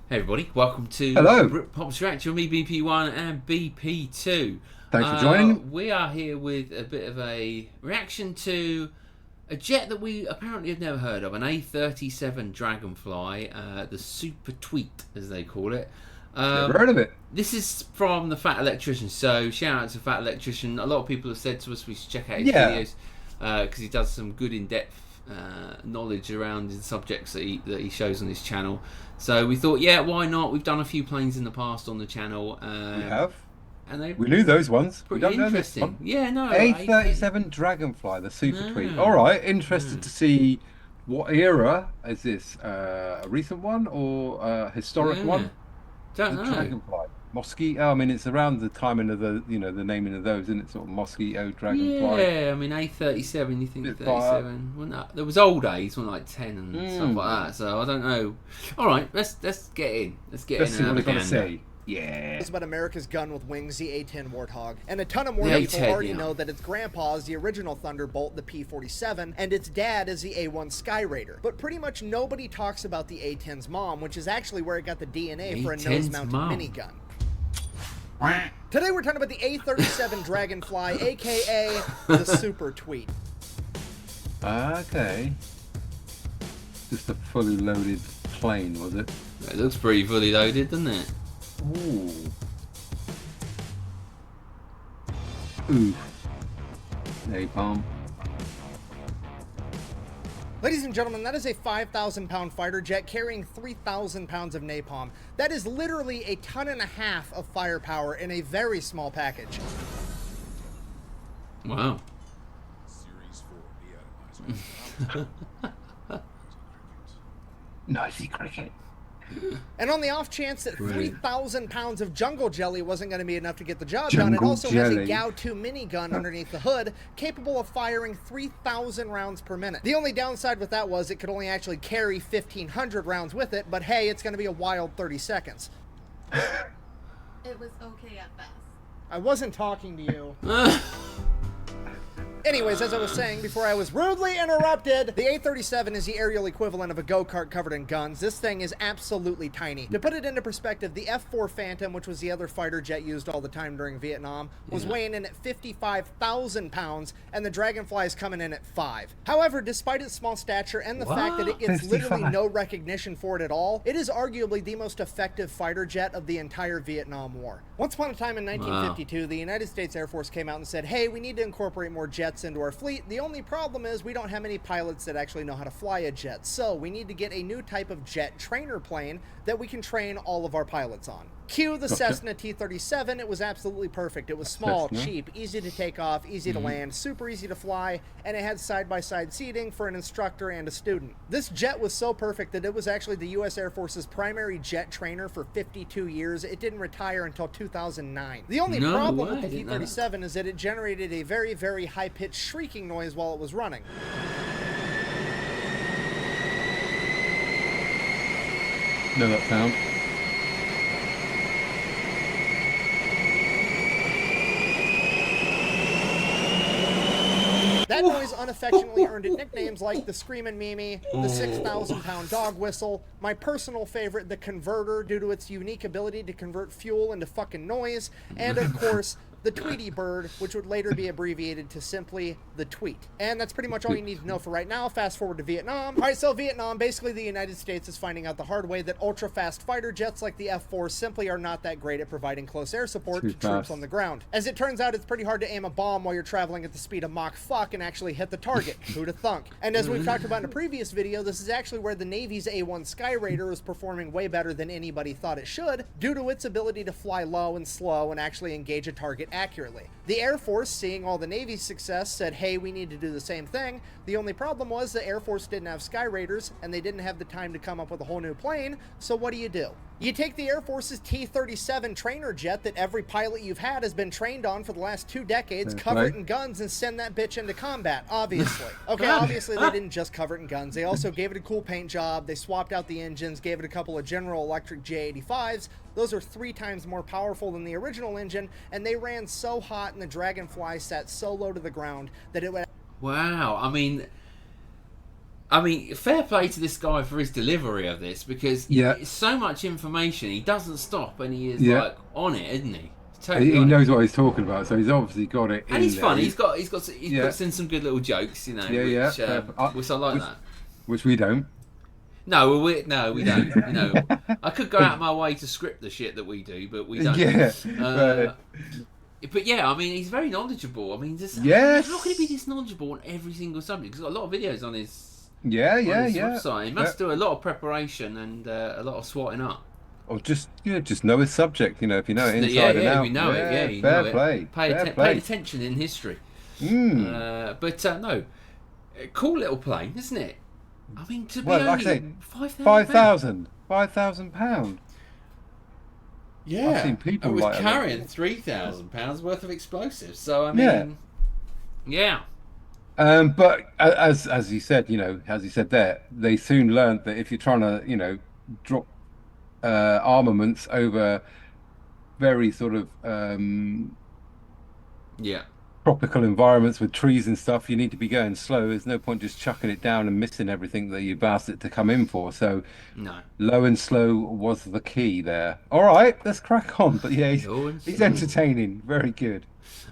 Hey everybody, welcome to Hello. BRIT DADS REACT with me, BP1 and BP2. Thanks for joining. We are here with a bit of a reaction to a jet that we apparently have never heard of, an A-37 Dragonfly, the Super Tweet as they call it. Never heard of it. This is from the Fat Electrician, so shout out to Fat Electrician. A lot of people have said to us we should check out his videos because he does some good in-depth knowledge around the subjects that he shows on his channel. So we thought, yeah, why not? We've done a few planes in the past on the channel. We have. And we knew those ones. Pretty we don't interesting. Know this one. Yeah, no. A-37 Dragonfly, the Super Tweet. All right, interested to see what era is this? A recent one or a historic one? Don't know. Dragonfly. Mosquito. I mean, it's around the timing of the, the naming of those, isn't it? Sort of Mosquito, Dragonfly. Yeah, I mean A-37. You think 37? Well, no, there was old A's, one like 10 and stuff like that. So I don't know. All right, let's get in. Let's get in. See what they're gonna say. Yeah. It's about America's gun with wings, the A-10 Warthog. And a ton of more people already know that its grandpa is the original Thunderbolt, the P-47, and its dad is the A-1 Skyraider. But pretty much nobody talks about the A-10's mom, which is actually where it got the DNA for a nose-mounted minigun. Today we're talking about the A-37 Dragonfly, aka the Super Tweet. Okay. Just a fully loaded plane, was it? It looks pretty fully loaded, doesn't it? Ooh. Ooh. Napalm. Ladies and gentlemen, that is a 5,000-pound fighter jet carrying 3,000 pounds of napalm. That is literally a ton and a half of firepower in a very small package. Wow. Nicey cricket. And on the off chance that 3,000 pounds of jungle jelly wasn't going to be enough to get the job done, it also has a Gao-2 minigun underneath the hood, capable of firing 3,000 rounds per minute. The only downside with that was it could only actually carry 1,500 rounds with it, but hey, it's going to be a wild 30 seconds. It was okay at best. I wasn't talking to you. Anyways, as I was saying before I was rudely interrupted, the A-37 is the aerial equivalent of a go-kart covered in guns. This thing is absolutely tiny. To put it into perspective, the F-4 Phantom, which was the other fighter jet used all the time during Vietnam, was weighing in at 55,000 pounds, and the Dragonfly is coming in at 5. However, despite its small stature and the fact that it gets literally no recognition for it at all, it is arguably the most effective fighter jet of the entire Vietnam War. Once upon a time in 1952, the United States Air Force came out and said, hey, we need to incorporate more jets into our fleet. The only problem is we don't have many pilots that actually know how to fly a jet, so we need to get a new type of jet trainer plane that we can train all of our pilots on. Cue the Cessna T-37. It was absolutely perfect. It was small, cheap, easy to take off, easy to land, super easy to fly, and it had side-by-side seating for an instructor and a student. This jet was so perfect that it was actually the U.S. Air Force's primary jet trainer for 52 years. It didn't retire until 2009. The only problem with the T-37 is that it generated a very, very high-pitched shrieking noise while it was running. Know that sound? That noise unaffectionately earned it nicknames like the Screamin' Mimi, the 6,000-pound dog whistle, my personal favorite, the Converter, due to its unique ability to convert fuel into fucking noise, and of course, the Tweety Bird, which would later be abbreviated to simply the Tweet. And that's pretty much all you need to know for right now. Fast forward to Vietnam. Alright, so Vietnam, basically the United States is finding out the hard way that ultra-fast fighter jets like the F-4 simply are not that great at providing close air support to troops on the ground. As it turns out, it's pretty hard to aim a bomb while you're traveling at the speed of Mach fuck and actually hit the target. Who'da thunk? And as we've talked about in a previous video, this is actually where the Navy's A-1 Skyraider is performing way better than anybody thought it should, due to its ability to fly low and slow and actually engage a target accurately. The Air Force, seeing all the Navy's success, said, hey, we need to do the same thing. The only problem was the Air Force didn't have Skyraiders, and they didn't have the time to come up with a whole new plane, so what do? You take the Air Force's T-37 trainer jet that every pilot you've had has been trained on for the last 2 decades, cover it in guns, and send that bitch into combat, obviously. Okay, obviously they didn't just cover it in guns. They also gave it a cool paint job, they swapped out the engines, gave it a couple of General Electric J85s. Those are 3 times more powerful than the original engine, and they ran so hot and the Dragonfly sat so low to the ground that it would... Wow, I mean, I mean, fair play to this guy for his delivery of this, because it's so much information. He doesn't stop, and he is like on it, isn't he? Totally he knows what he's talking about, so he's obviously got it. And he's funny. He's puts in some good little jokes, you know. Which I like that. Which we don't. No, we don't. You know, I could go out of my way to script the shit that we do, but we don't. But yeah, I mean, he's very knowledgeable. I mean, how can he be this knowledgeable on every single subject? He's got a lot of videos on his website. He must do a lot of preparation and a lot of swatting up. Or just know his subject. You know, if you know it inside and out. We know it. Yeah, fair play. Pay attention in history. But no, cool little plane, isn't it? I mean, to be only £5,000. Yeah, I've seen people like carrying £3,000 worth of explosives. So I mean, but as you said, as you said there, they soon learned that if you're trying to, drop armaments over very sort of tropical environments with trees and stuff, you need to be going slow. There's no point just chucking it down and missing everything that you've asked it to come in for. So low and slow was the key there. All right, let's crack on. But yeah, he's entertaining. Very good.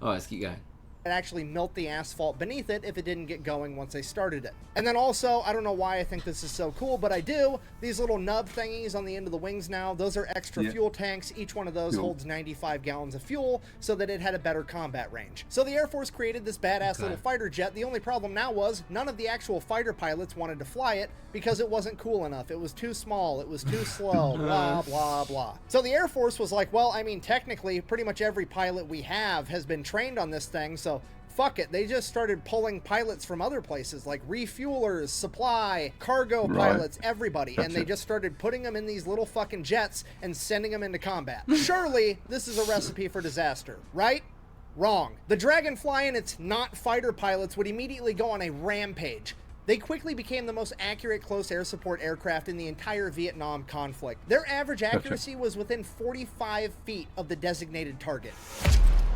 All right, let's keep going. It actually melt the asphalt beneath it if it didn't get going once they started it. And then also, I don't know why I think this is so cool, but I do. These little nub thingies on the end of the wings now, those are extra fuel tanks. Each one of those holds 95 gallons of fuel so that it had a better combat range. So the Air Force created this badass little fighter jet. The only problem now was none of the actual fighter pilots wanted to fly it because it wasn't cool enough. It was too small. It was too slow, blah, blah, blah. So the Air Force was like, well, I mean, technically, pretty much every pilot we have has been trained on this thing, so fuck it. They just started pulling pilots from other places like refuelers, supply, cargo pilots, everybody. And they just started putting them in these little fucking jets and sending them into combat. Surely this is a recipe for disaster, right? Wrong. The Dragonfly and its not fighter pilots would immediately go on a rampage. They quickly became the most accurate close air support aircraft in the entire Vietnam conflict. Their average accuracy was within 45 feet of the designated target.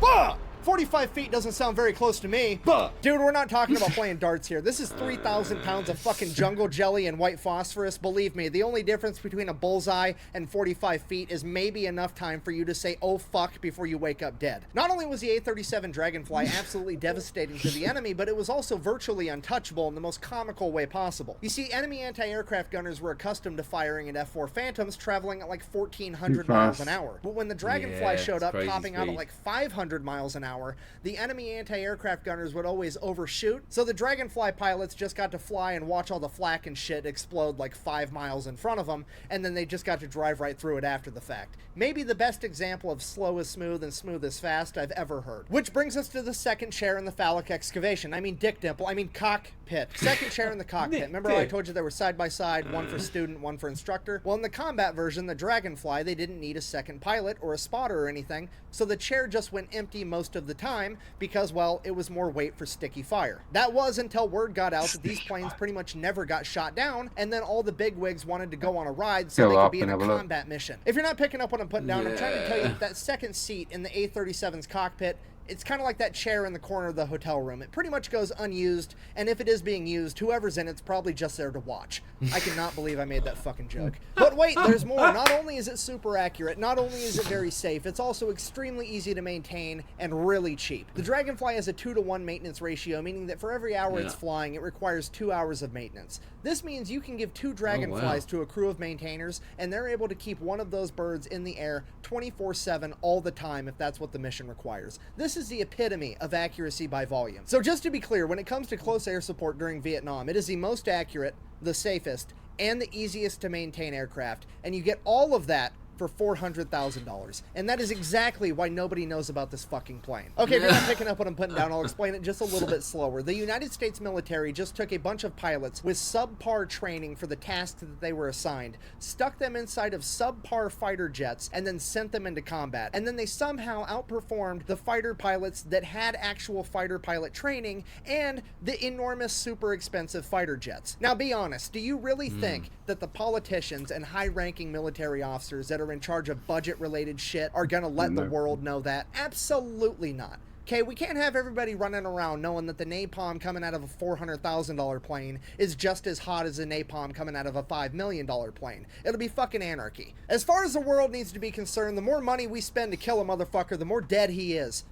Bah! 45 feet doesn't sound very close to me. Bah! Dude, we're not talking about playing darts here. This is 3,000 pounds of fucking jungle jelly and white phosphorus. Believe me, the only difference between a bullseye and 45 feet is maybe enough time for you to say, oh fuck, before you wake up dead. Not only was the A-37 Dragonfly absolutely devastating to the enemy, but it was also virtually untouchable in the most comical way possible. You see, enemy anti-aircraft gunners were accustomed to firing at F-4 Phantoms traveling at like 1,400 miles an hour. But when the Dragonfly showed up, topping out at like 500 miles an hour, the enemy anti-aircraft gunners would always overshoot, so the Dragonfly pilots just got to fly and watch all the flak and shit explode like 5 miles in front of them, and then they just got to drive right through it after the fact. Maybe the best example of slow is smooth and smooth is fast I've ever heard. Which brings us to the second chair in the phallic excavation. I mean dick dimple, I mean cockpit. Second chair in the cockpit. Remember how I told you they were side by side, one for student, one for instructor? Well, in the combat version, the Dragonfly, they didn't need a second pilot or a spotter or anything, so the chair just went empty most of the time because, well, it was more weight for sticky fire. That was until word got out that these planes pretty much never got shot down, and then all the bigwigs wanted to go on a ride so they could be in a combat mission. If you're not picking up what I'm putting down, I'm trying to tell you that second seat in the A-37's cockpit, it's kind of like that chair in the corner of the hotel room. It pretty much goes unused, and if it is being used, whoever's in it's probably just there to watch. I cannot believe I made that fucking joke. But wait, there's more. Not only is it super accurate, not only is it very safe, it's also extremely easy to maintain and really cheap. The Dragonfly has a 2-to-1 maintenance ratio, meaning that for every hour it's flying, it requires 2 hours of maintenance. This means you can give 2 Dragonflies to a crew of maintainers, and they're able to keep one of those birds in the air 24/7 all the time if that's what the mission requires. This is the epitome of accuracy by volume. So just to be clear, when it comes to close air support during Vietnam, it is the most accurate, the safest, and the easiest to maintain aircraft, and you get all of that for $400,000. And that is exactly why nobody knows about this fucking plane. Okay, if you're not picking up what I'm putting down, I'll explain it just a little bit slower. The United States military just took a bunch of pilots with subpar training for the tasks that they were assigned, stuck them inside of subpar fighter jets, and then sent them into combat. And then they somehow outperformed the fighter pilots that had actual fighter pilot training and the enormous, super expensive fighter jets. Now be honest, do you really think that the politicians and high-ranking military officers that are in charge of budget-related shit are gonna let the world know that? Absolutely not. Okay, we can't have everybody running around knowing that the napalm coming out of a $400,000 plane is just as hot as the napalm coming out of a $5 million plane. It'll be fucking anarchy. As far as the world needs to be concerned, the more money we spend to kill a motherfucker, the more dead he is.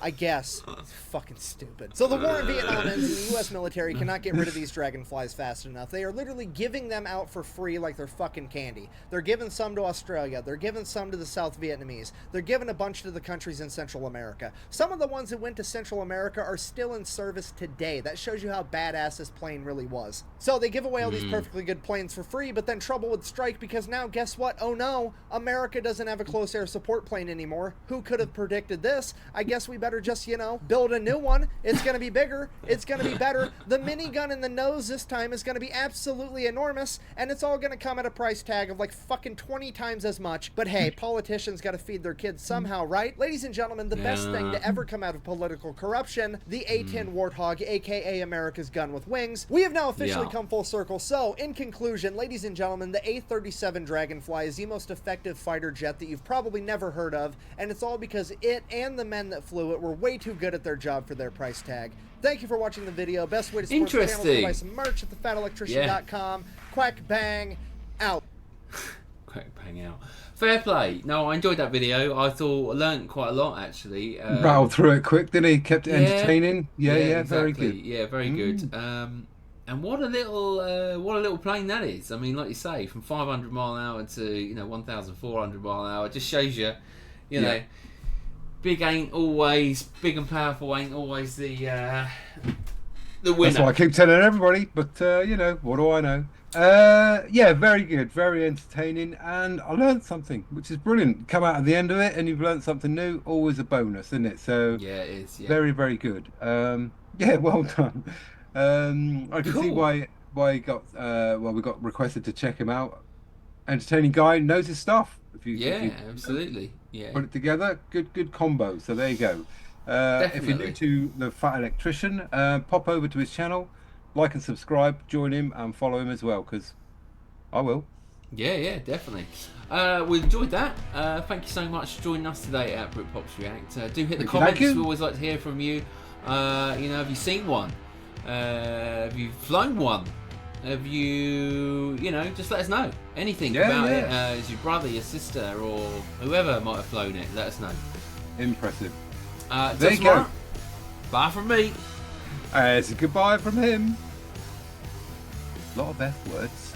I guess. It's fucking stupid. So the war in Vietnam ends, and the U.S. military cannot get rid of these dragonflies fast enough. They are literally giving them out for free like they're fucking candy. They're giving some to Australia. They're giving some to the South Vietnamese. They're giving a bunch to the countries in Central America. Some of the ones that went to Central America are still in service today. That shows you how badass this plane really was. So they give away all these perfectly good planes for free, but then trouble would strike because now, guess what? Oh no, America doesn't have a close air support plane anymore. Who could have predicted this? I guess we better just, you know, build a new one. It's going to be bigger. It's going to be better. The minigun in the nose this time is going to be absolutely enormous, and it's all going to come at a price tag of like fucking 20 times as much. But hey, politicians got to feed their kids somehow, right? Ladies and gentlemen, the best thing to ever come out of political corruption, the A-10 Warthog, aka America's gun with wings. We have now officially come full circle. So, in conclusion, ladies and gentlemen, the A-37 Dragonfly is the most effective fighter jet that you've probably never heard of, and it's all because it and the men that flew it were way too good at their job for their price tag. Thank you for watching the video. Best way to support the channel is to buy some merch at thefatelectrician.com. Quack bang out. Quack bang out. Fair play. No, I enjoyed that video. I thought I learned quite a lot actually. Rattled through it quick, didn't he? Kept it entertaining. Yeah, exactly. Very good. Yeah, very good. And what a little plane that is. I mean, like you say, from 500 mile an hour to, you know, 1,400 mile an hour. It just shows you, you know, big ain't always, big and powerful ain't always the winner. That's what I keep telling everybody, but you know, what do I know? Yeah, very good, very entertaining, and I learned something, which is brilliant. Come out at the end of it and you've learned something new, always a bonus, isn't it? So yeah, it is. Yeah. Very, very good. Yeah, well done. I can see why he got well, we got requested to check him out. Entertaining guy, knows his stuff. If you absolutely. Yeah. Put it together, good combo. So there you go. If you're new to the Fat Electrician, pop over to his channel, like and subscribe, join him and follow him as well, because I will. Yeah, definitely. We enjoyed that. Thank you so much for joining us today at BRIT Pops React. Do hit the comments. We always like to hear from you. You know, have you seen one? Have you flown one? Have you, you know, just let us know anything about it. Is your brother, your sister, or whoever might have flown it? Let us know. Impressive. There you go. Bye from me. It's a goodbye from him. A lot of F words.